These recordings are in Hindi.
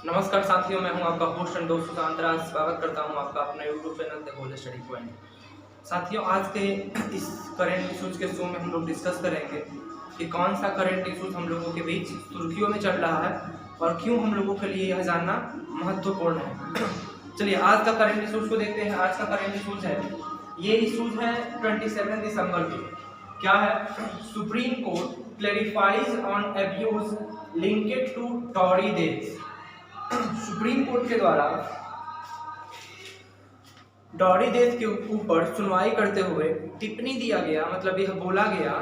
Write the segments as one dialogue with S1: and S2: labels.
S1: नमस्कार साथियों, मैं हूं आपका होस्ट एंड दोस्त सुशांत राज। स्वागत करता हूं आपका अपना YouTube channel the gold study point. साथियों, आज के इस करंट इशूज के शो में हम लोग डिस्कस करेंगे कि कौन सा करंट इशूज हम लोगों के बीच सुर्खियों में चल रहा है और क्यों हम लोगों के लिए यह जानना महत्वपूर्ण है। चलिए आज का करंट इशूज को देखते हैं। आज का करंट इशूज है, ये इशूज है 27 दिसंबर के। क्या है? Supreme Court clarifies on abuse linked to dowry death. Supreme Court के द्वारा डॉरी डेथ के ऊपर सुनवाई करते हुए टिप्पणी दिया गया, मतलब यह बोला गया,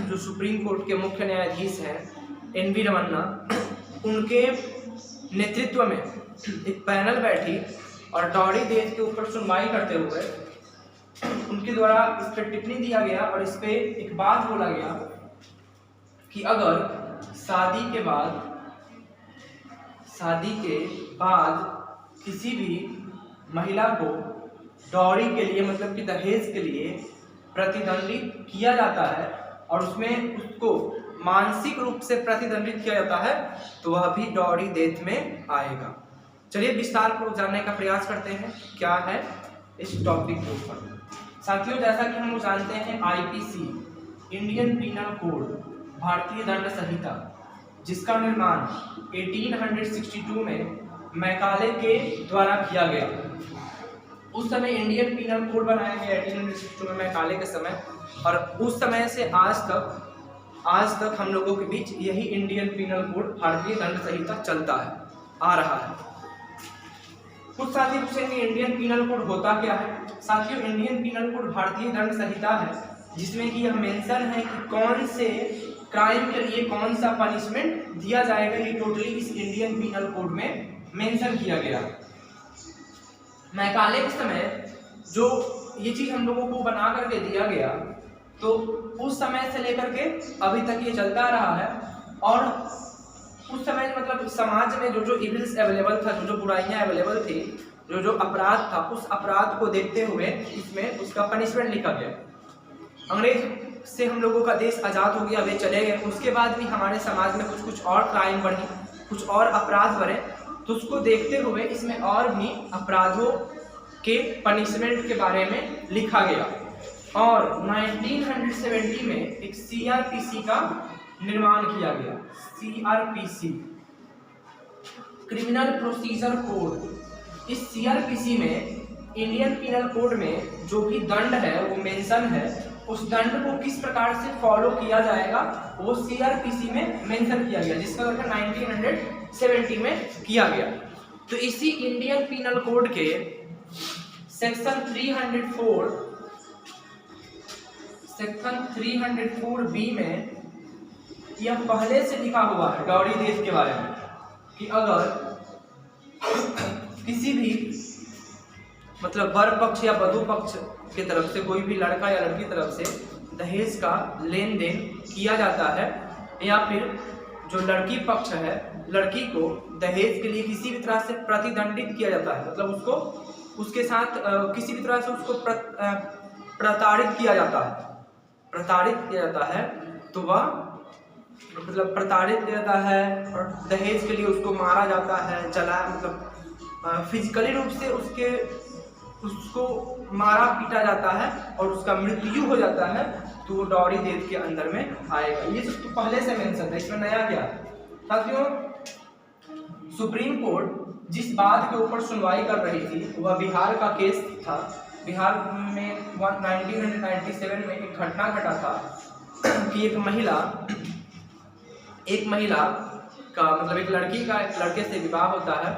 S1: जो सुप्रीम कोर्ट के मुख्य न्यायाधीश हैं एन.वी. रमन्ना, उनके नेतृत्व में एक पैनल बैठी और डॉरी डेथ के ऊपर सुनवाई करते हुए उनके द्वारा इस पर टिप्पणी दिया गया और इस पे एक बात बोला गया कि अगर शादी के बाद किसी भी महिला को डॉरी के लिए, मतलब कि दहेज के लिए प्रतिदंडित किया जाता है और उसमें उसको मानसिक रूप से प्रतिदंडित किया जाता है, तो वह भी डॉरी डेथ में आएगा। चलिए विस्तार पूर्वक जानने का प्रयास करते हैं क्या है इस टॉपिक के ऊपर। साथियों, जैसा कि हम लोग जानते हैं, आईपीसी इंडियन पीनल कोड, भारतीय दंड संहिता, जिसका निर्माण 1862 में मैकाले के द्वारा किया गया। उस समय इंडियन पीनल कोड बनाया गया 1862 में मैकाले के समय, और उस समय से आज तक हम लोगों के बीच यही इंडियन पीनल कोड, भारतीय दंड संहिता चलता है, आ रहा है। कुछ साथी पूछेंगे इंडियन पीनल कोड होता क्या है। साथियों, इंडियन पीनल कोड भारतीय दंड संहिता है जिसमें कि यह मेंशन है कि कौन से क्राइम के लिए कौन सा पनिशमेंट दिया जाएगा। ये टोटली इस इंडियन पीनल कोड में मेंशन किया गया। मैकाले के समय जो ये चीज हम लोगों को बना करके दिया गया, तो उस समय से लेकर के अभी तक ये चलता रहा है। और उस समय मतलब समाज में जो इविल्स अवेलेबल था, जो बुराइयां अवेलेबल थी, जो अपराध था, उस अपराध को देखते हुए इसमें उसका पनिशमेंट लिखा गया। अंग्रेज से हम लोगों का देश आज़ाद हो गया, वे चले गए, उसके बाद भी हमारे समाज में कुछ और क्राइम बढ़ी, कुछ और अपराध बढ़े, तो उसको देखते हुए इसमें और भी अपराधों के पनिशमेंट के बारे में लिखा गया। और 1970 में एक सीआरपीसी का निर्माण किया गया। CrPC, criminal procedure code. इस सीआरपीसी में, इंडियन पीनल कोड में जो भी दंड है वो मेंशन है, उस दंड को किस प्रकार से फॉलो किया जाएगा वो सीआरपीसी में मेंशन किया गया, जिसका गठन 1970 में किया गया। तो इसी इंडियन पीनल कोड के सेक्शन 304 बी में यह पहले से लिखा हुआ है डॉरी डेथ के बारे में कि अगर किसी भी मतलब वर पक्ष या वधू पक्ष की तरफ से कोई भी लड़का या लड़की तरफ से दहेज का लेन देन किया जाता है, या फिर जो लड़की पक्ष है, लड़की को दहेज के लिए किसी भी तरह से प्रतिदंडित किया जाता है, मतलब उसको उसके साथ किसी भी तरह से उसको प्रताड़ित किया जाता है, तो वह मतलब प्रताड़ित किया जाता है और दहेज के लिए उसको मारा जाता है, मतलब फिजिकली रूप से उसको मारा पीटा जाता है और उसका मृत्यु हो जाता है, तो वो डॉरी डेथ के अंदर में आएगा। ये सब तो पहले से मेंशन है, इसमें नया क्या। साथियों, सुप्रीम कोर्ट जिस बात के ऊपर सुनवाई कर रही थी वह बिहार का केस था। बिहार में 1997 में एक घटना घटा था कि एक महिला का मतलब एक लड़की का एक लड़के से विवाह होता है,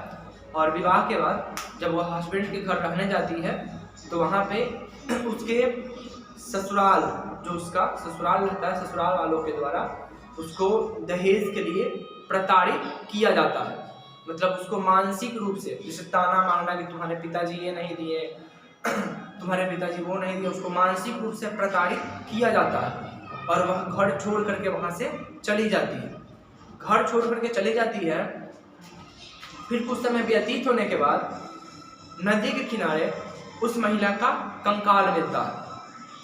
S1: और विवाह के बाद जब वह हस्बैंड के घर रहने जाती है, तो वहाँ पे उसके ससुराल, जो उसका ससुराल रहता है, ससुराल वालों के द्वारा उसको दहेज के लिए प्रताड़ित किया जाता है। मतलब उसको मानसिक रूप से, जैसे ताना मारना कि तुम्हारे पिताजी ये नहीं दिए, तुम्हारे पिताजी वो नहीं दिए, उसको मानसिक रूप से प्रताड़ित किया जाता है और वह घर छोड़ करके वहाँ से चली जाती है। घर छोड़ करके चली जाती है। फिर कुछ समय व्यतीत होने के बाद नदी के किनारे उस महिला का कंकाल मिलता है।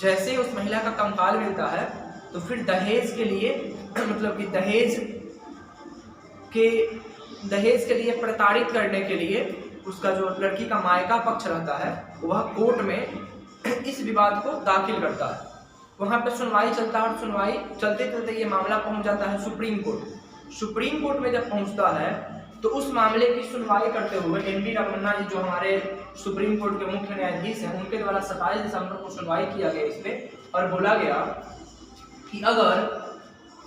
S1: जैसे उस महिला का कंकाल मिलता है, तो फिर दहेज के लिए मतलब कि दहेज के दहेज के लिए प्रताड़ित करने के लिए उसका जो लड़की का मायका पक्ष रहता है वह कोर्ट में इस विवाद को दाखिल करता है। वहाँ पे सुनवाई चलता है और सुनवाई चलते चलते ये मामला पहुँच जाता है सुप्रीम कोर्ट। सुप्रीम कोर्ट में जब पहुँचता है तो उस मामले की सुनवाई करते हुए एन.वी. रमन्ना जी जो हमारे सुप्रीम कोर्ट के मुख्य न्यायाधीश हैं, उनके द्वारा 27 दिसंबर को सुनवाई किया गया इस पे और बोला गया कि अगर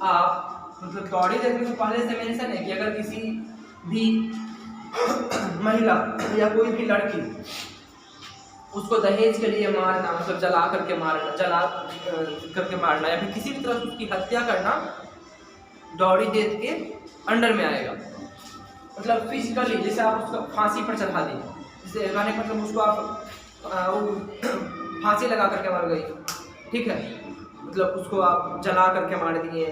S1: आप मतलब दौड़ी देखने से पहले से मेंशन है कि अगर किसी भी महिला या कोई भी लड़की उसको दहेज के लिए मारना, मतलब जला करके मारना या फिर किसी भी तरह से उसकी हत्या करना दौड़ी डेथ के अंडर में आएगा। मतलब फिजिकली जैसे आप उसको फांसी पर चढ़ा दिए, जैसे मतलब उसको आप फांसी लगा करके मार गई, ठीक है, मतलब उसको आप जला करके मार दिए,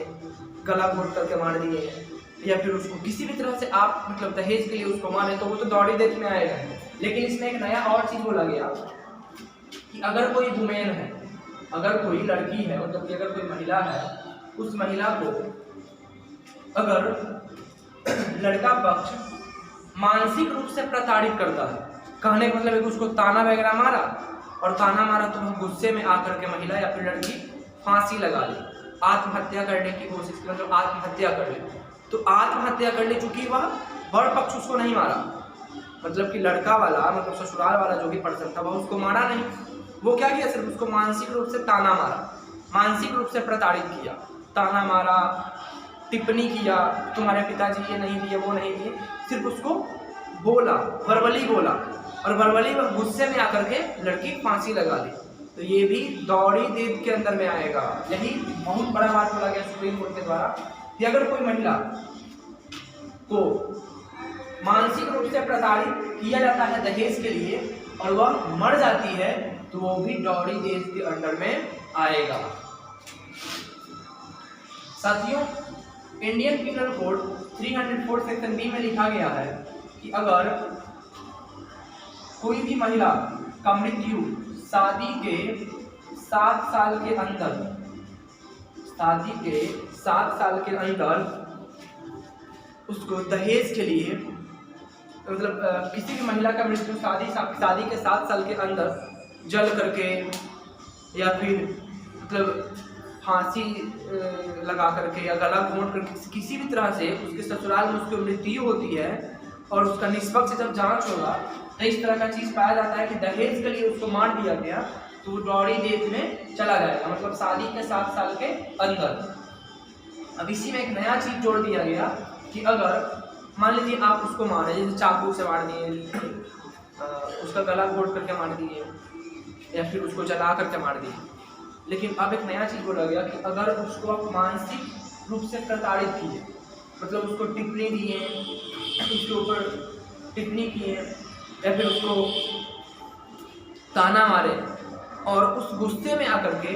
S1: गला घोट करके मार दिए, या फिर उसको किसी भी तरह से आप मतलब दहेज के लिए उसको मारे तो वो तो दौड़ी डेथ में आएगा। लेकिन इसमें एक नया और चीज़ बोला गया कि अगर कोई वुमेन है, अगर कोई लड़की है, मतलब कि अगर कोई महिला है, उस महिला को अगर लड़का पक्ष मानसिक रूप से प्रताड़ित करता है, कहने का मतलब है कि उसको ताना वगैरह मारा और ताना मारा तो वह गुस्से में आकर के महिला या फिर लड़की फांसी लगा ले, आत्महत्या करने की कोशिश की, मतलब आत्महत्या कर ले, तो आत्महत्या कर ले चूंकि वह वर पक्ष उसको नहीं मारा, मतलब कि लड़का वाला मतलब ससुराल वाला जो भी पर्सन था वह उसको मारा नहीं, वो क्या किया, सिर्फ उसको मानसिक रूप से ताना मारा, मानसिक रूप से प्रताड़ित किया, ताना मारा, टिप्पणी किया, तुम्हारे पिताजी ये नहीं दिए वो नहीं दिए, सिर्फ उसको बोला, वर्बली बोला और वर्बली वह गुस्से में आकर के लड़की फांसी लगा दी, तो ये भी दौड़ी डेथ के अंदर में आएगा। यही बहुत बड़ा बात बोला गया सुप्रीम कोर्ट के द्वारा कि अगर कोई महिला को मानसिक रूप से प्रताड़ित किया जाता है दहेज के लिए और वह मर जाती है तो वो भी दौड़ी डेथ के अंडर में आएगा। साथियों, Indian penal code 304 section B में लिखा गया है कि अगर कोई भी महिला का मृत्यु शादी के 7 साल के अंदर, शादी के 7 साल के अंदर उसको दहेज के लिए, मतलब किसी भी महिला का मृत्यु शादी के 7 साल के अंदर जल करके या फिर मतलब फांसी लगा करके या गला घोंट करके किसी भी तरह से उसके ससुराल में उसकी मृत्यु होती है और उसका निष्पक्ष जब जांच होगा तो इस तरह का चीज़ पाया जाता है कि दहेज के लिए उसको मार दिया गया तो वो दौड़ी डेथ में चला जाएगा, मतलब शादी के 7 साल के अंदर। अब इसी में एक नया चीज़ जोड़ दिया गया कि अगर मान लीजिए आप उसको मारे, जैसे चाकू से मार दिए, उसका गला घोंट करके मार दिए या फिर उसको जला करके मार दिए, लेकिन अब एक नया चीज़ बोला गया कि अगर उसको आप मानसिक रूप से प्रताड़ित किए, मतलब उसको टिप्पणी दिए, उसके ऊपर टिप्पणी किए या फिर उसको ताना मारे और उस गुस्से में आकर के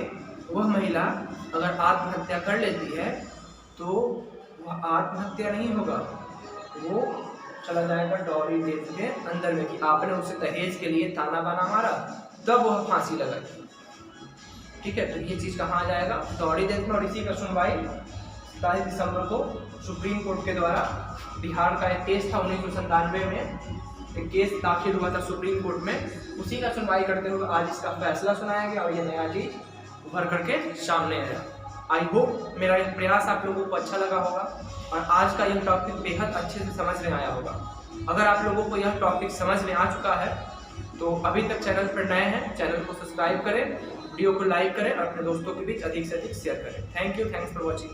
S1: वह महिला अगर आत्महत्या कर लेती है तो वह आत्महत्या नहीं होगा, वो चला जाएगा दौड़ी डेथ के अंदर में कि आपने उसे दहेज के लिए ताना बाना मारा तब वह फांसी लगाई। ठीक है, तो ये चीज़ कहाँ आ जाएगा, दौड़ी डेथ में। और इसी का सुनवाई 27 दिसंबर को सुप्रीम कोर्ट के द्वारा बिहार का एक केस था 1997 में एक केस दाखिल हुआ था सुप्रीम कोर्ट में, उसी का सुनवाई करते हुए आज इसका फैसला सुनाया गया और ये नया चीज़ उभर करके सामने आया। आई होप मेरा यह प्रयास आप लोगों को अच्छा लगा होगा और आज का यह टॉपिक बेहद अच्छे से समझ में आया होगा। अगर आप लोगों को यह टॉपिक समझ में आ चुका है तो अभी तक चैनल पर नए हैं, चैनल को सब्सक्राइब करें, वीडियो को लाइक करें और अपने दोस्तों के बीच अधिक से अधिक शेयर करें। Thank you, thanks for watching.